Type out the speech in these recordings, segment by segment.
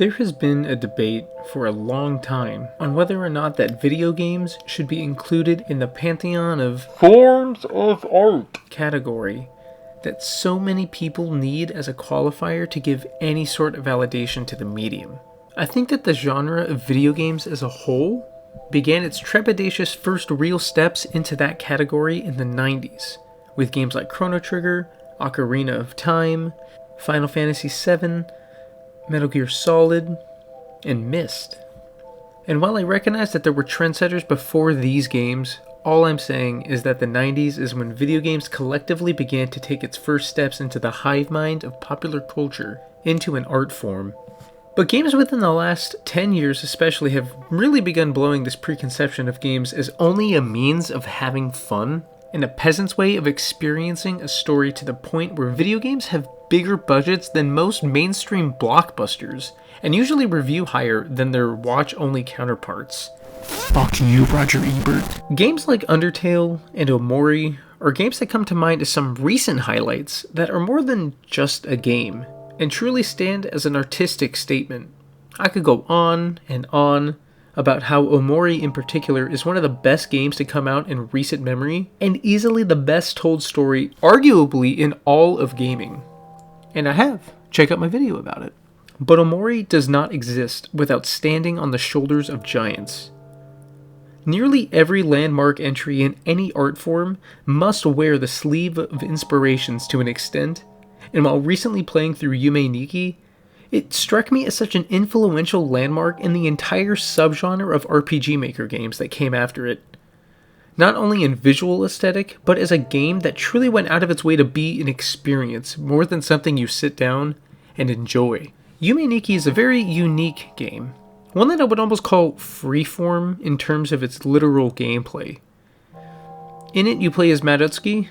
There has been a debate for a long time on whether or not that video games should be included in the pantheon of forms of art category that so many people need as a qualifier to give any sort of validation to the medium. I think that the genre of video games as a whole began its trepidatious first real steps into that category in the 90s, with games like Chrono Trigger, Ocarina of Time, Final Fantasy VII, Metal Gear Solid, and Myst. And while I recognize that there were trendsetters before these games, all I'm saying is that the 90s is when video games collectively began to take its first steps into the hive mind of popular culture, into an art form. But games within the last 10 years especially have really begun blowing this preconception of games as only a means of having fun, and a peasant's way of experiencing a story to the point where video games have bigger budgets than most mainstream blockbusters, and usually review higher than their watch-only counterparts. Fuck you, Roger Ebert. Games like Undertale and Omori are games that come to mind as some recent highlights that are more than just a game, and truly stand as an artistic statement. I could go on and on about how Omori in particular is one of the best games to come out in recent memory, and easily the best told story, arguably, in all of gaming. And I have. Check out my video about it. But Omori does not exist without standing on the shoulders of giants. Nearly every landmark entry in any art form must wear the sleeve of inspirations to an extent, and while recently playing through Yume Nikki, it struck me as such an influential landmark in the entire subgenre of RPGMaker games that came after it. Not only in visual aesthetic, but as a game that truly went out of its way to be an experience, more than something you sit down and enjoy. Yume Nikki is a very unique game, one that I would almost call freeform in terms of its literal gameplay. In it, you play as Madutsuki,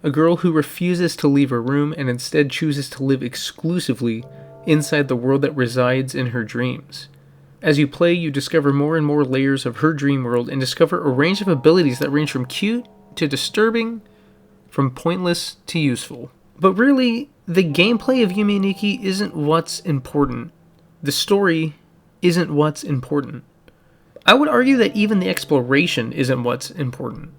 a girl who refuses to leave her room and instead chooses to live exclusively inside the world that resides in her dreams. As you play, you discover more and more layers of her dream world and discover a range of abilities that range from cute to disturbing, from pointless to useful. But really, the gameplay of Yume Nikki isn't what's important. The story isn't what's important. I would argue that even the exploration isn't what's important.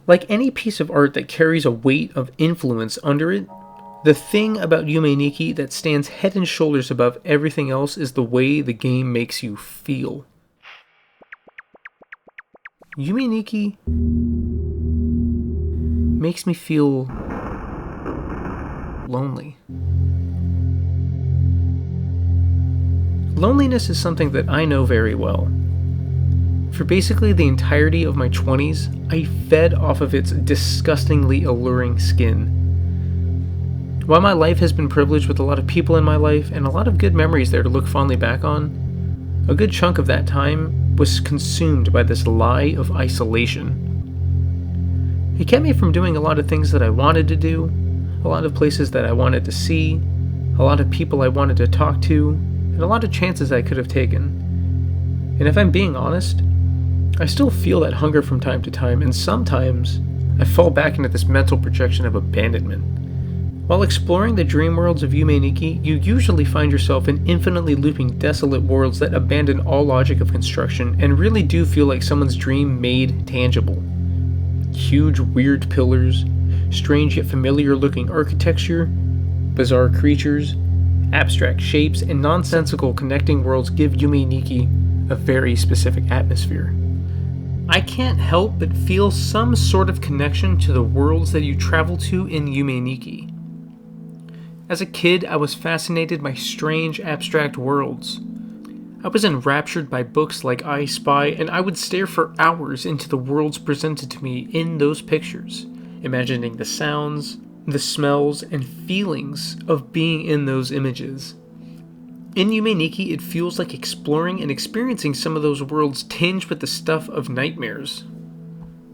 Like any piece of art that carries a weight of influence under it, the thing about Yume Nikki that stands head and shoulders above everything else is the way the game makes you feel. Yume Nikki makes me feel lonely. Loneliness is something that I know very well. For basically the entirety of my 20s, I fed off of its disgustingly alluring skin. While my life has been privileged with a lot of people in my life and a lot of good memories there to look fondly back on, a good chunk of that time was consumed by this lie of isolation. It kept me from doing a lot of things that I wanted to do, a lot of places that I wanted to see, a lot of people I wanted to talk to, and a lot of chances I could have taken. And if I'm being honest, I still feel that hunger from time to time, and sometimes I fall back into this mental projection of abandonment. While exploring the dream worlds of Yume Nikki, you usually find yourself in infinitely looping desolate worlds that abandon all logic of construction and really do feel like someone's dream made tangible. Huge, weird pillars, strange yet familiar looking architecture, bizarre creatures, abstract shapes, and nonsensical connecting worlds give Yume Nikki a very specific atmosphere. I can't help but feel some sort of connection to the worlds that you travel to in Yume Nikki. As a kid, I was fascinated by strange, abstract worlds. I was enraptured by books like I Spy, and I would stare for hours into the worlds presented to me in those pictures, imagining the sounds, the smells, and feelings of being in those images. In Yume Nikki, it feels like exploring and experiencing some of those worlds tinged with the stuff of nightmares.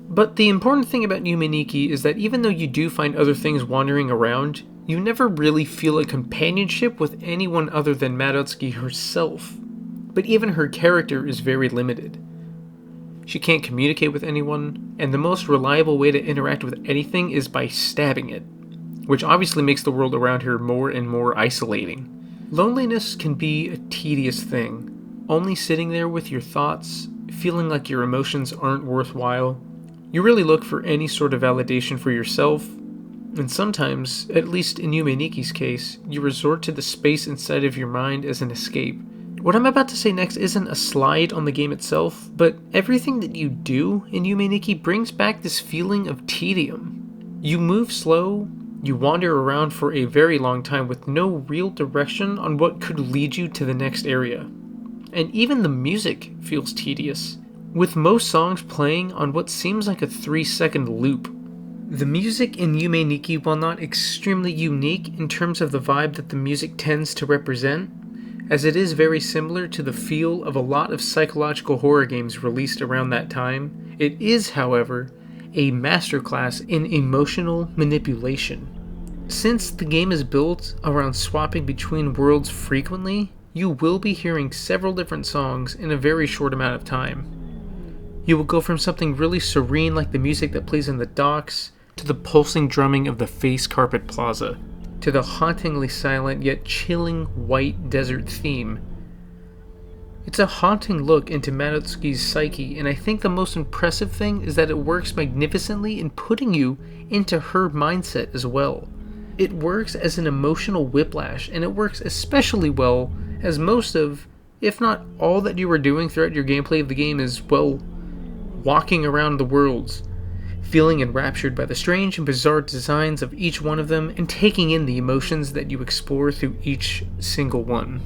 But the important thing about Yume Nikki is that even though you do find other things wandering around, you never really feel a companionship with anyone other than Madutsuki herself. But even her character is very limited. She can't communicate with anyone, and the most reliable way to interact with anything is by stabbing it, which obviously makes the world around her more and more isolating. Loneliness can be a tedious thing. Only sitting there with your thoughts, feeling like your emotions aren't worthwhile. You really look for any sort of validation for yourself, and sometimes, at least in Yume Nikki's case, you resort to the space inside of your mind as an escape. What I'm about to say next isn't a slide on the game itself, but everything that you do in Yume Nikki brings back this feeling of tedium. You move slow, you wander around for a very long time with no real direction on what could lead you to the next area. And even the music feels tedious, with most songs playing on what seems like a 3-second loop. The music in Yume Nikki, while not extremely unique in terms of the vibe that the music tends to represent, as it is very similar to the feel of a lot of psychological horror games released around that time, it is, however, a masterclass in emotional manipulation. Since the game is built around swapping between worlds frequently, you will be hearing several different songs in a very short amount of time. You will go from something really serene like the music that plays in the docks, to the pulsing drumming of the Face Carpet Plaza, to the hauntingly silent yet chilling white desert theme. It's a haunting look into Madotsuki's psyche, and I think the most impressive thing is that it works magnificently in putting you into her mindset as well. It works as an emotional whiplash, and it works especially well as most of, if not all that you are doing throughout your gameplay of the game is, well, walking around the worlds, feeling enraptured by the strange and bizarre designs of each one of them, and taking in the emotions that you explore through each single one.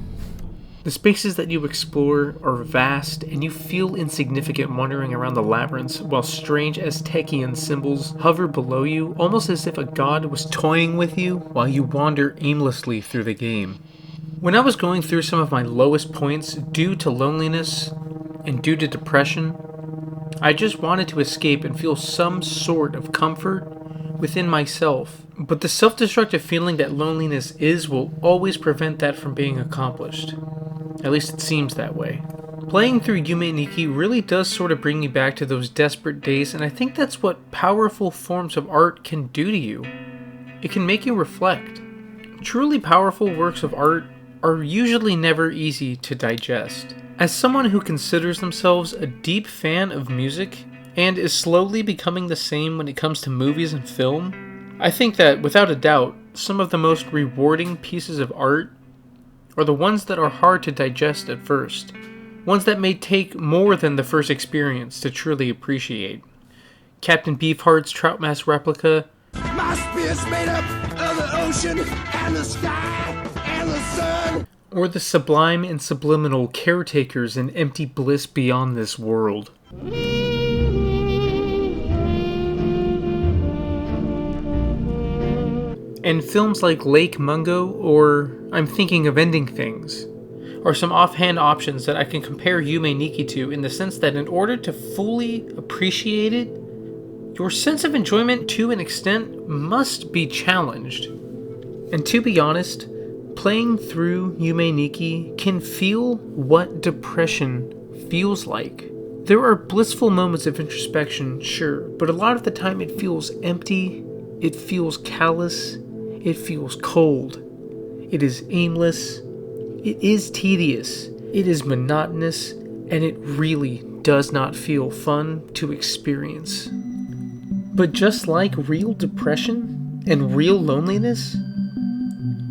The spaces that you explore are vast, and you feel insignificant wandering around the labyrinths, while strange Aztecian symbols hover below you, almost as if a god was toying with you while you wander aimlessly through the game. When I was going through some of my lowest points due to loneliness and due to depression, I just wanted to escape and feel some sort of comfort within myself. But the self-destructive feeling that loneliness is will always prevent that from being accomplished. At least it seems that way. Playing through Yume Nikki really does sort of bring you back to those desperate days, and I think that's what powerful forms of art can do to you. It can make you reflect. Truly powerful works of art are usually never easy to digest. As someone who considers themselves a deep fan of music, and is slowly becoming the same when it comes to movies and film, I think that, without a doubt, some of the most rewarding pieces of art are the ones that are hard to digest at first. Ones that may take more than the first experience to truly appreciate. Captain Beefheart's Trout Mask replica. My spear's made up of the ocean and the sky and the sun. Or the sublime and subliminal Caretakers in Empty Bliss Beyond This World. And films like Lake Mungo or I'm Thinking of Ending Things are some offhand options that I can compare Yume Nikki to, in the sense that in order to fully appreciate it, your sense of enjoyment to an extent must be challenged. And to be honest, playing through Yume Nikki can feel what depression feels like. There are blissful moments of introspection, sure, but a lot of the time it feels empty, it feels callous, it feels cold. It is aimless, it is tedious, it is monotonous, and it really does not feel fun to experience. But just like real depression and real loneliness,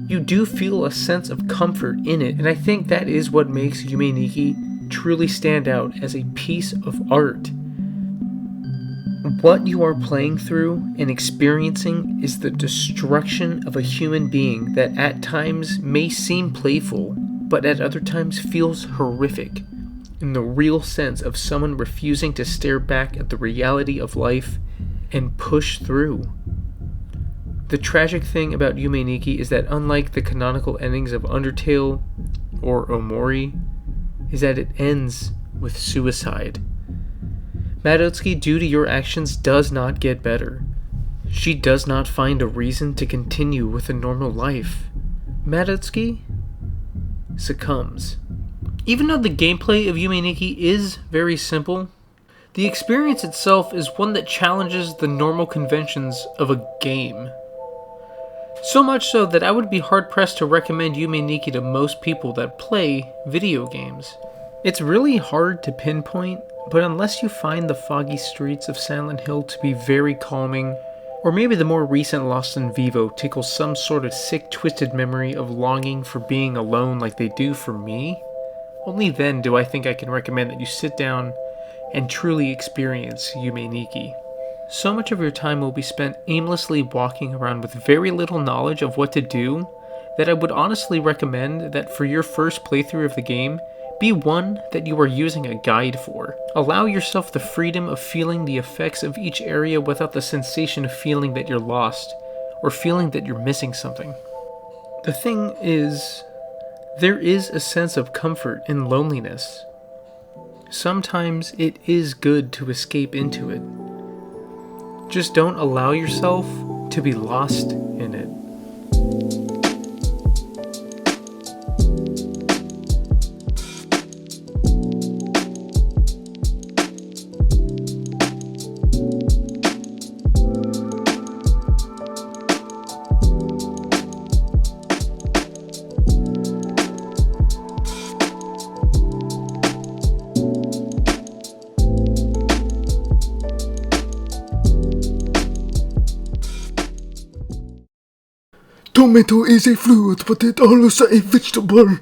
you do feel a sense of comfort in it, and I think that is what makes Yume Nikki truly stand out as a piece of art. What you are playing through and experiencing is the destruction of a human being that at times may seem playful, but at other times feels horrific, in the real sense of someone refusing to stare back at the reality of life and push through. The tragic thing about Yume Nikki is that, unlike the canonical endings of Undertale or Omori, is that it ends with suicide. Madotsuki, due to your actions, does not get better. She does not find a reason to continue with a normal life. Madotsuki succumbs. Even though the gameplay of Yume Nikki is very simple, the experience itself is one that challenges the normal conventions of a game. So much so that I would be hard pressed to recommend Yume Nikki to most people that play video games. It's really hard to pinpoint, but unless you find the foggy streets of Silent Hill to be very calming, or maybe the more recent Lost in Vivo tickles some sort of sick, twisted memory of longing for being alone like they do for me, only then do I think I can recommend that you sit down and truly experience Yume Nikki. So much of your time will be spent aimlessly walking around with very little knowledge of what to do that I would honestly recommend that for your first playthrough of the game, be one that you are using a guide for. Allow yourself the freedom of feeling the effects of each area without the sensation of feeling that you're lost or feeling that you're missing something. The thing is, there is a sense of comfort in loneliness. Sometimes it is good to escape into it. Just don't allow yourself to be lost in it. Tomato is a fruit, but it also a vegetable.